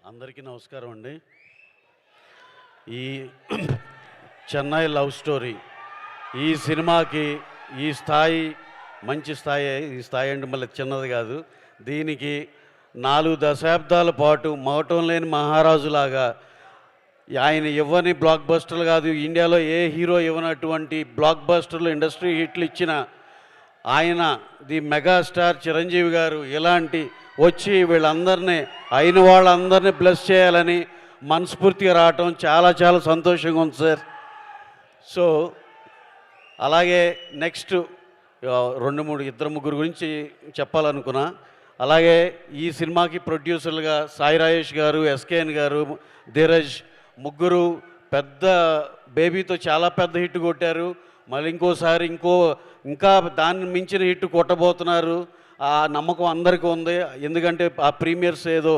అందరికీ నమస్కారం అండి. ఈ చెన్నై లవ్ స్టోరీ ఈ సినిమాకి ఈ స్థాయి మంచి స్థాయి. ఈ స్థాయి అంటే మళ్ళీ చిన్నది కాదు. దీనికి 4 దశాబ్దాల పాటు మగటం లేని మహారాజులాగా ఆయన ఇవ్వని బ్లాక్ బస్టర్లు కాదు, ఇండియాలో ఏ హీరో ఇవ్వనటువంటి బ్లాక్ బస్టర్లు ఇండస్ట్రీ హిట్లు ఇచ్చిన ఆయన ది మెగాస్టార్ చిరంజీవి గారు ఇలాంటి వచ్చి వీళ్ళందరినీ అయిన వాళ్ళందరినీ బ్లెస్ చేయాలని మనస్ఫూర్తిగా రావటం చాలా చాలా సంతోషంగా ఉంది సార్. సో అలాగే నెక్స్ట్ 2-3 గురించి చెప్పాలనుకున్నా. అలాగే ఈ సినిమాకి ప్రొడ్యూసర్లుగా సాయి రాజేష్ గారు, ఎస్కేఎన్ గారు, ధీరజ్ ముగ్గురు పెద్ద బేబీతో చాలా పెద్ద హిట్ కొట్టారు. మళ్ళీ ఇంకోసారి ఇంకా దాన్ని మించిన హిట్ కొట్టబోతున్నారు. ఆ నమ్మకం అందరికీ ఉంది. ఎందుకంటే ఆ ప్రీమియర్స్ ఏదో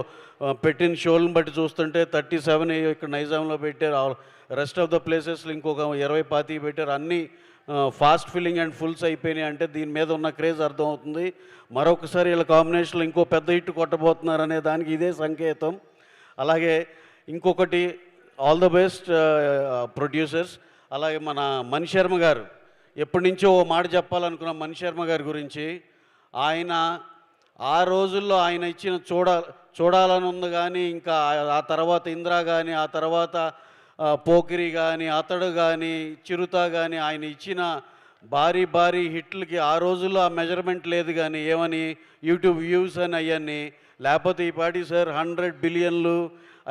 పెట్టిన షోలను బట్టి చూస్తుంటే 37 ఇక్కడ నైజాంలో పెట్టారు, రెస్ట్ ఆఫ్ ద ప్లేసెస్లో ఇంకొక 20-25 పెట్టారు. అన్నీ ఫాస్ట్ ఫిల్లింగ్ అండ్ ఫుల్స్ అయిపోయినాయి. అంటే దీని మీద ఉన్న క్రేజ్ అర్థమవుతుంది. మరొకసారి వీళ్ళ కాంబినేషన్లో ఇంకో పెద్ద హిట్ కొట్టబోతున్నారు అనే దానికి ఇదే సంకేతం. అలాగే ఇంకొకటి ఆల్ ద బెస్ట్ ప్రొడ్యూసర్స్. అలాగే మన మణి శర్మ గారు, ఎప్పటి నుంచో ఓ మాట చెప్పాలనుకున్న మణి శర్మ గారి గురించి. ఆయన ఆ రోజుల్లో ఆయన ఇచ్చిన చూడాలని ఉంది కానీ, ఇంకా ఆ తర్వాత ఇంద్రా కానీ, ఆ తర్వాత పోకిరి కానీ, అతడు కానీ, చిరుత కానీ, ఆయన ఇచ్చిన భారీ భారీ హిట్లకి ఆ రోజుల్లో ఆ మెజర్మెంట్ లేదు. కానీ ఏమని యూట్యూబ్ వ్యూస్ అని అవన్నీ, లేకపోతే ఈ పాటి సార్ 100 బిలియన్లు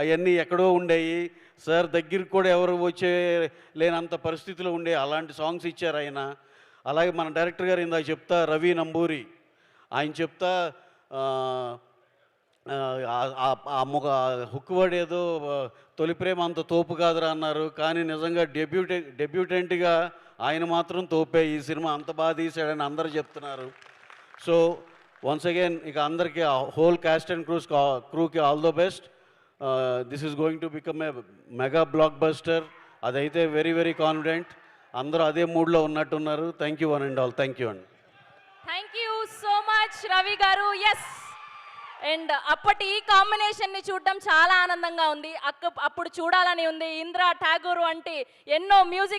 అవన్నీ ఎక్కడో ఉండేవి సార్. దగ్గరికి కూడా ఎవరు వచ్చే లేనంత పరిస్థితిలో ఉండే అలాంటి సాంగ్స్ ఇచ్చారు ఆయన. అలాగే మన డైరెక్టర్ గారు ఇందాక చెప్తా రవి నంబూరి, ఆయన చెప్తా హుక్కువర్డ్ ఏదో తొలి ప్రేమ అంత తోపు కాదురా అన్నారు. కానీ నిజంగా డెబ్యూటెంట్గా ఆయన మాత్రం తోపే. ఈ సినిమా అంత బాగా తీశాడని అందరూ చెప్తున్నారు. సో వన్స్ అగైన్ ఇక అందరికీ హోల్ క్యాస్ట్ అండ్ క్రూకి all the best. This is going to become a mega blockbuster. అదైతే వెరీ వెరీ కాన్ఫిడెంట్. అందరూ అదే మూడ్లో ఉన్నట్టున్నారు. Thank you one and all. Thank you అండి. Thank you so much Ravi garu. Yes, and అప్పటి ఈ కాంబినేషన్ని చూడడం చాలా ఆనందంగా ఉంది. అప్పుడు చూడాలని ఉంది. ఇంద్ర ఠాగూర్ వంటి ఎన్నో మ్యూజిక్